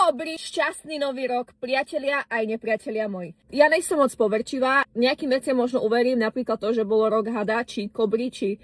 Dobrý, šťastný nový rok, priatelia aj nepriatelia moji. Ja nejsem moc poverčivá, nejakým veciam možno uverím, napríklad to, že bolo rok hada, či kobry, či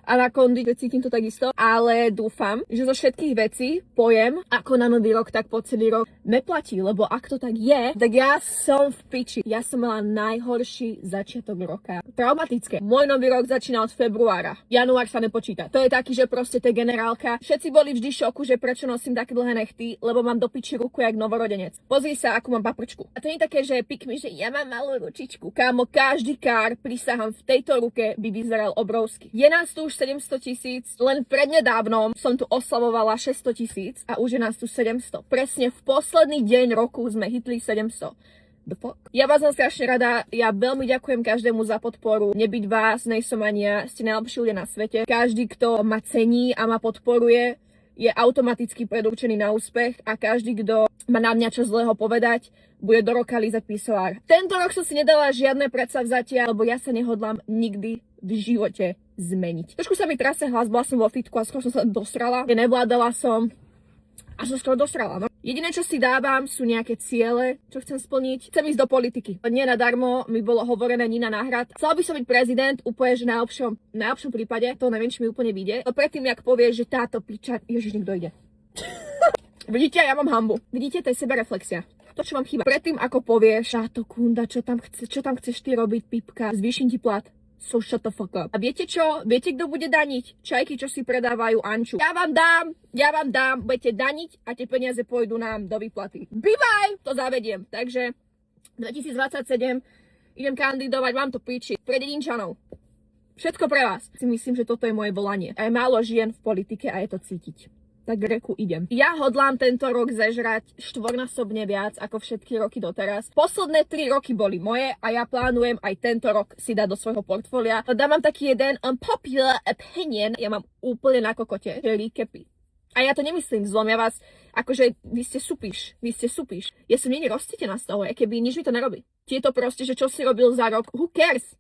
anakondy, že cítim to takisto, ale dúfam, že zo všetkých vecí pojem ako na nový rok, tak po celý rok neplatí, lebo ak to tak je, tak ja som v piči. Ja som mala najhorší začiatok roka. Traumatické. Môj nový rok začína od februára. Január sa nepočíta. To je taký, že proste to je generálka. Všetci boli vždy v šoku, že prečo nosím také dlhé nechty, lebo mám do piči ruku jak novorodenec. Pozri sa, akú mám paprčku. A to nie je také, že pikmi, že ja mám malú ručičku. Kámo, každý kár, prisahám, v tejto ruke by vyzeral obrovský. Je nás tu už 700 000, len prednedávnom som tu oslavovala 600 000 a už je nás tu 700. Presne v posledný deň roku sme hitli 700. The fuck? Ja vás mám strašne rada, ja veľmi ďakujem každému za podporu. Nebyť vás, nejsom ani ja, ste najlepší ľudia na svete. Každý, kto ma cení a ma podporuje, je automaticky predurčený na úspech a každý, kto má na mňa čo zlého povedať, bude do roka lízať pisoár. Tento rok som si nedala žiadne predsavzatia, lebo ja sa nehodlám nikdy v živote zmeniť. Trošku sa mi trase hlas, bola som vo fitku a skoro som sa dosrala. Nevládala som a som skoro dosrala, no. Jediné, čo si dávam, sú nejaké ciele, čo chcem splniť. Chcem ísť do politiky. Nie nadarmo mi bolo hovorené Nina Náhrad. Chcela by som byť prezident, úplne, že najlepšom prípade, to neviem, či mi úplne vyjde. No predtým, jak povieš, že táto piča, ježiš, niekto ide. Vidíte, ja mám hanbu. Vidíte, to je sebereflexia. To, čo vám chýba. Predtým, ako povieš, táto kunda, čo tam chceš ty robiť, pipka, zvýšim ti plat. So shut the fuck up. A viete čo? Viete, kto bude daniť? Čajky, čo si predávajú Anču. Ja vám dám, budete daniť a tie peniaze pôjdu nám do výplaty. Bývaj! To zavediem. Takže 2027 idem kandidovať, mám to píči. Pre dedinčanov. Všetko pre vás. Si myslím, že toto je moje volanie. A je málo žien v politike a je to cítiť. Tak reku idem. Ja hodlám tento rok zežrať štvornásobne viac ako všetky roky doteraz. Posledné 3 roky boli moje a ja plánujem aj tento rok si dať do svojho portfólia. Dám vám taký jeden unpopular opinion. Ja mám úplne na kokote, že líkepy. A ja to nemyslím zlom, ja vás, akože vy ste supíš. Ja som nie rozcítená z toho, keby nič mi to nerobí. Tieto proste, že čo si robil za rok, who cares?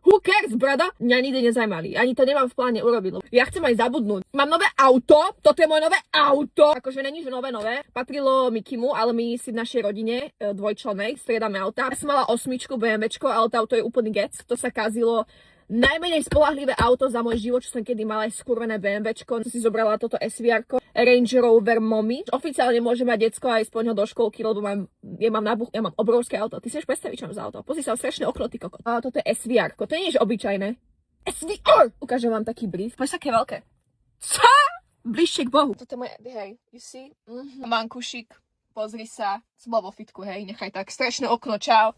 Who cares, brada? Mňa nikdy nezajímali. Ani to nemám v pláne urobiť. Ja chcem aj zabudnúť. Mám nové auto. Toto je moje nové auto. Akože není, že nové. Patrilo Mikimu, ale my si v našej rodine dvojčlenej striedame auta. Ja som mala 8 BMWčko, ale to auto je úplný gec. To sa kazilo. Najmenej spolahlivé auto za môj život, čo som kedy mala, aj skurvené BMWčko. Si zobrala toto SVR-ko. Range Rover Mommy. Oficiálne môže mať decko aj spoň ho do školky, lebo ja mám obrovské auto. Ty si vieš predstaviť, čo mám za auto? Pozri sa, strašné okno, ty kokot. A toto je SVR-ko. To nie je obyčajné. SVR! Ukážem vám taký brief. Poď také veľké. Co? Bližšie k Bohu. Toto je moje, hej, you see? Mankušik, pozri sa. Som bola vo fitku, hej, nechaj tak. Strašné okno, čau.